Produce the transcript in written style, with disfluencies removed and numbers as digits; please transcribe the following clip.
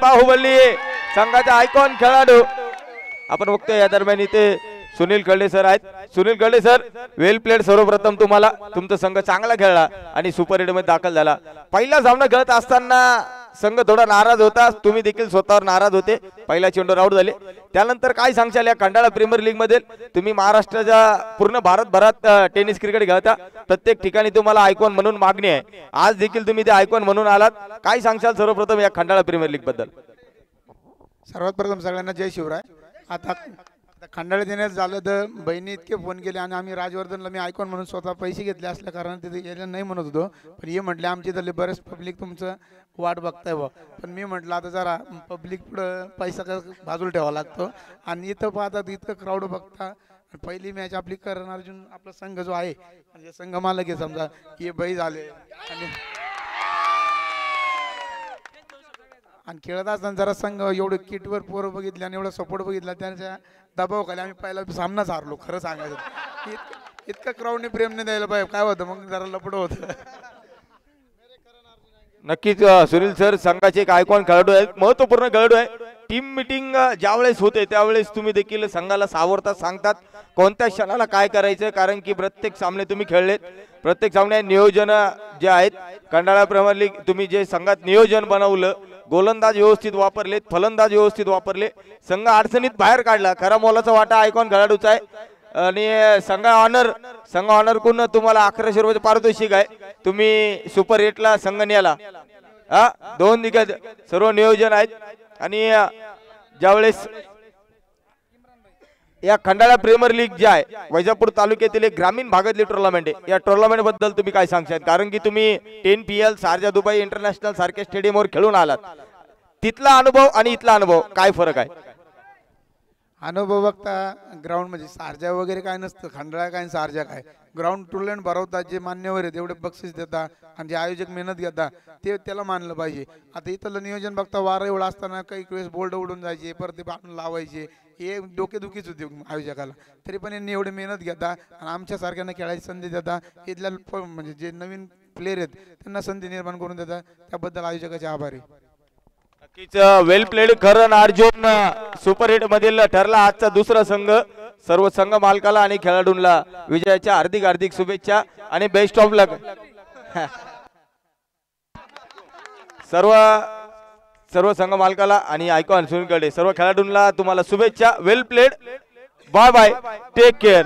बाहुबली संघाचा आयकॉन खेळाडू आपण बघतोय या दरम्यान इथे सुनील कळडे सर आहेत. सुनील कळडे सर वेल प्लेड. सर्वप्रथम तुम्हाला तुमचा संघ चांगला खेळला आणि सुपर 8 मध्ये दाखल झाला. पहिला सामना खेळत असताना संघ थोडा नाराज होता, तुम्ही देखील स्वतःवर नाराज होते, पहिला चेंडूवर आउट झाले. त्यानंतर काय सांगशाल या खंडाळा प्रीमियर लीग मध्ये तुम्ही महाराष्ट्राच्या पूर्ण भारतभरात टेनिस क्रिकेट खेळता, प्रत्येक ठिकाणी तुम्हाला आयकॉन म्हणून मागणी आहे, आज देखील तुम्ही ते आयकॉन म्हणून आलात, काय सांगशाल सर्वप्रथम या खंडाळा प्रीमियर लीग बद्दल? सर्वात प्रथम सगळ्यांना जय शिवराय. आता खंडाळा देण्यात झालं तर बहिणी इतके फोन केले आणि आम्ही राजवर्धनला मी आयकॉन म्हणून स्वतः पैसे घेतले असल्या कारण तिथे यायला नाही म्हणत होतो, पण हे म्हटले आमच्या इथले बरेच पब्लिक तुमचं वाट बघताय बा. पण मी म्हटलं आता जरा पब्लिक पुढं पैसा बाजूला ठेवावा लागतो आणि इथं पाहतात इतकं क्राऊड बघता. पहिली मॅच आपली करण अर्जुन आपला संघ जो आहे म्हणजे संघ मालक आहे समजा हे बाई झाले आणि खेळत असताना जरा संघ एवढं किटवर पोरं बघितले आणि एवढा सपोर्ट बघितला त्यांच्या दबावाखाली आम्ही पहिला सामनाच हारलो. खरं सांगायचं इतकं क्राऊडने प्रेम नाही द्यायला पाहिजे, काय होतं मग जरा लपडं होतं. नक्कीच सुनील सर संघाचे एक आयकॉन खेळाडू आहेत, महत्वपूर्ण खेळाडू आहे. टीम मीटिंग ज्यावेळेस होते त्यावेळेस तुम्ही देखील संघाला सावरतात, सांगतात कोणत्या क्षणाला काय करायचं, कारण की प्रत्येक सामने तुम्ही खेळलेत, प्रत्येक सामने नियोजन जे आहेत खंडाळा प्रीमियर लीग तुम्ही जे संघात नियोजन बनवलं, गोलंदाज व्यवस्थित वापरलेत, फलंदाज व्यवस्थित वापरले, संघ अडचणीत बाहेर काढला, खरा मोलाचा वाटा आयकॉन खेळाडूचा आहे. आणि संघ ऑनर कोण तुम्हाला 1100 रुपये पारितोषिक आहे, तुम्ही सुपर 8 ला संघ न्याला. 2 दिग्गज सर्व नियोजन आहेत. आणि ज्यावेळेस या खंडाळा प्रीमियर लीग जे आहे वैजापूर तालुक्यातील एक ग्रामीण भागातली टुर्नामेंट आहे, या टुर्नामेंट बद्दल तुम्ही काय सांगशाल? कारण की तुम्ही 10 PL शारजा दुबई इंटरनॅशनल सारख्या स्टेडियमवर खेळून आलात, तिथला अनुभव आणि इथला अनुभव काय फरक आहे? अनुभव बघता ग्राउंड म्हणजे सारजा वगैरे काय नसतं, खंडाळा काय सारजा काय, ग्राउंड टुर्नामेंट भरवतात, जे मान्यवर आहेत एवढे बक्षीस देतात आणि जे आयोजक मेहनत घेतात ते त्याला मानलं पाहिजे. आता इथलं नियोजन बघता वारं एवढं असताना काही वेळेस बोर्ड उडून जायचे, परत ते बांधून लावायचे, हे डोकेदुखीच होते आयोजकाला. तरी पण यांनी एवढी मेहनत घेतात आणि आमच्यासारख्यांना खेळायची संधी देतात, इथल्या म्हणजे जे नवीन प्लेयर आहेत त्यांना संधी निर्माण करून देतात, त्याबद्दल आयोजकाचे आभारी. वेल प्लेड करण अर्जुन सुपर 8 मधील ठरला आजचा दुसरा संघ. सर्व संघ मालकाला आणि खेळाडूंना विजयाच्या हार्दिक हार्दिक शुभेच्छा आणि बेस्ट ऑफ लक. सर्व संघ मालकाला आणि आयकॉन सुनील कळडे सर्व खेळाडूंना तुम्हाला शुभेच्छा. Well played. Bye bye, take care.